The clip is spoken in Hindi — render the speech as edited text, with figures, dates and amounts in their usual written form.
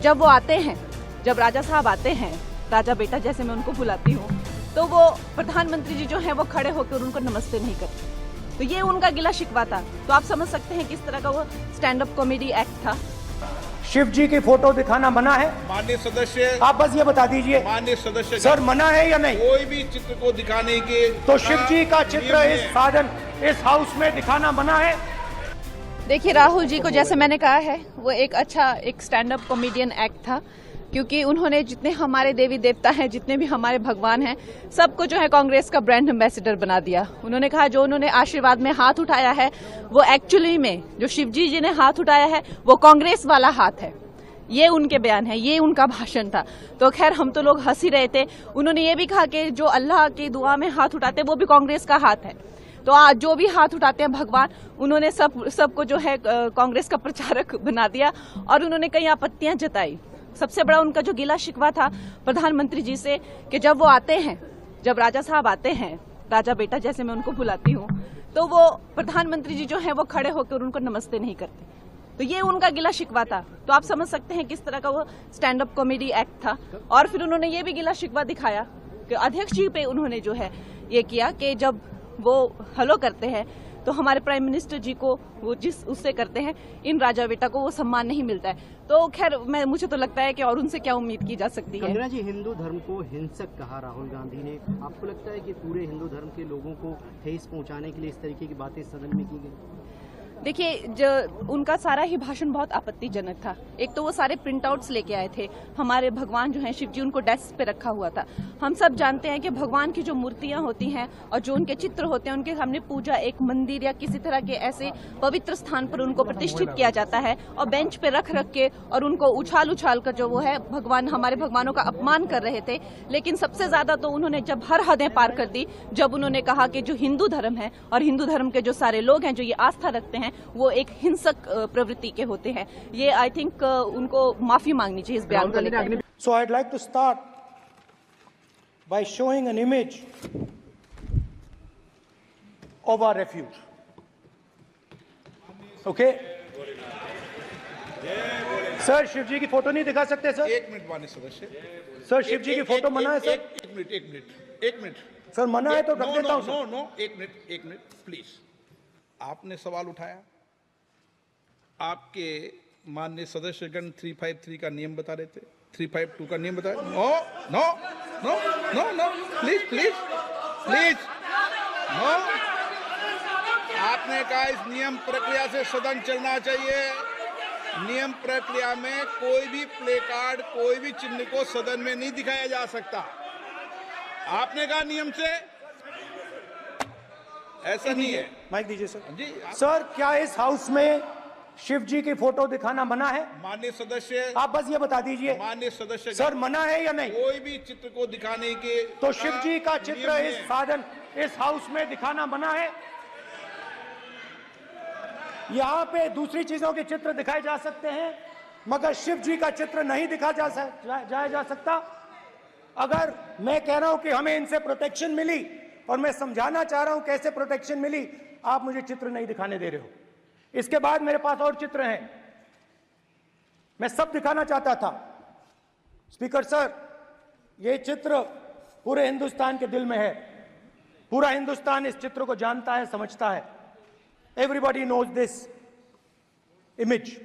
जब वो आते हैं, जब राजा साहब आते हैं, राजा बेटा जैसे मैं उनको बुलाती हूँ, तो वो प्रधानमंत्री जी जो हैं वो खड़े होकर उनको नमस्ते नहीं करते। तो ये उनका गिला शिकवा था। तो आप समझ सकते हैं किस तरह का वो स्टैंड अप कॉमेडी एक्ट था। शिव जी की फोटो दिखाना मना है? माननीय सदस्य, आप बस ये बता दीजिए माननीय सदस्य सर, मना है या नहीं? कोई भी चित्र को दिखाने के तो शिव जी का चित्र नियम इस है। साधन इस हाउस में दिखाना मना है? देखिए, राहुल जी को जैसे मैंने कहा है, वो एक स्टैंड अप कॉमेडियन एक्ट था, क्योंकि उन्होंने जितने हमारे देवी देवता हैं, जितने भी हमारे भगवान हैं, सबको जो है कांग्रेस का ब्रांड एम्बेसडर बना दिया। उन्होंने कहा जो उन्होंने आशीर्वाद में हाथ उठाया है, वो एक्चुअली में जो शिवजी जी ने हाथ उठाया है वो कांग्रेस वाला हाथ है। ये उनके बयान है, ये उनका भाषण था। तो खैर हम तो लोग हंस ही रहे थे। उन्होंने ये भी कहा कि जो अल्लाह की दुआ में हाथ उठाते वो भी कांग्रेस का हाथ है। तो आज जो भी हाथ उठाते हैं भगवान, उन्होंने सबको जो है कांग्रेस का प्रचारक बना दिया और उन्होंने कई आपत्तियां जताई। सबसे बड़ा उनका जो गिला शिकवा था प्रधानमंत्री जी से कि जब वो आते हैं, जब राजा साहब आते हैं, राजा बेटा जैसे मैं उनको बुलाती हूँ, तो वो प्रधानमंत्री जी जो है वो खड़े होकर उनको नमस्ते नहीं करते। तो ये उनका गिला शिकवा था। तो आप समझ सकते हैं किस तरह का वो स्टैंड अप कॉमेडी एक्ट था। और फिर उन्होंने ये भी गिला शिकवा दिखाया कि अध्यक्ष जी पे उन्होंने जो है ये किया कि जब वो हेलो करते हैं तो हमारे प्राइम मिनिस्टर जी को वो जिस उससे करते हैं, इन राजा बेटा को वो सम्मान नहीं मिलता है। तो खैर मुझे तो लगता है कि और उनसे क्या उम्मीद की जा सकती है। कंगना जी, हिंदू धर्म को हिंसक कहा राहुल गांधी ने। आपको लगता है कि पूरे हिंदू धर्म के लोगों को ठेस पहुंचाने के लिए इस तरीके की बातें सदन में की गई? देखिए, जो उनका सारा ही भाषण बहुत आपत्तिजनक था। एक तो वो सारे प्रिंट आउट्स लेके आए थे, हमारे भगवान जो हैं शिव जी, उनको डेस्क पे रखा हुआ था। हम सब जानते हैं कि भगवान की जो मूर्तियां होती हैं और जो उनके चित्र होते हैं, उनके सामने पूजा एक मंदिर या किसी तरह के ऐसे पवित्र स्थान पर उनको प्रतिष्ठित किया जाता है और बेंच पे रख के और उनको उछाल कर जो वो है भगवान, हमारे भगवानों का अपमान कर रहे थे। लेकिन सबसे ज्यादा तो उन्होंने जब हर हदें पार कर दी, जब उन्होंने कहा कि जो हिंदू धर्म है और हिंदू धर्म के जो सारे लोग हैं जो ये आस्था रखते हैं, वो एक हिंसक प्रवृत्ति के होते हैं। ये आई थिंक उनको माफी मांगनी चाहिए इस बयान को लेकर। So I'd like to start by showing an image of our refuge. Okay? Sir, Shiv ji की फोटो नहीं दिखा सकते सर? एक मिनट माननीय सदस्य, सर, शिव जी की फोटो मना है सर? एक मिनट सर, मना है तो रख देता हूं सर। नो, एक मिनट प्लीज। आपने सवाल उठाया, आपके माननीय सदस्यगण 353 का नियम बता रहे थे, 352 का नियम बताया। No, please no. आपने कहा इस नियम प्रक्रिया से सदन चलना चाहिए। नियम प्रक्रिया में कोई भी प्ले कार्ड, कोई भी चिन्ह को सदन में नहीं दिखाया जा सकता। आपने कहा नियम से, ऐसा नहीं है। माइक दीजिए सर। जी सर, क्या इस हाउस में शिव जी की फोटो दिखाना मना है? माननीय सदस्य, आप बस ये बता दीजिए माननीय सदस्य सर, मना है या नहीं? कोई भी चित्र को दिखाने के तो शिव जी का चित्र नियम इस है। साधन इस हाउस में दिखाना मना है? यहाँ पे दूसरी चीजों के चित्र दिखाए जा सकते हैं, मगर शिव जी का चित्र नहीं दिखा जा सकता। अगर मैं कह रहा हूं कि हमें इनसे प्रोटेक्शन मिली और मैं समझाना चाह रहा हूं कैसे प्रोटेक्शन मिली, आप मुझे चित्र नहीं दिखाने दे रहे हो। इसके बाद मेरे पास और चित्र हैं, मैं सब दिखाना चाहता था। स्पीकर सर, ये चित्र पूरे हिंदुस्तान के दिल में है। पूरा हिंदुस्तान इस चित्र को जानता है, समझता है। Everybody knows this image.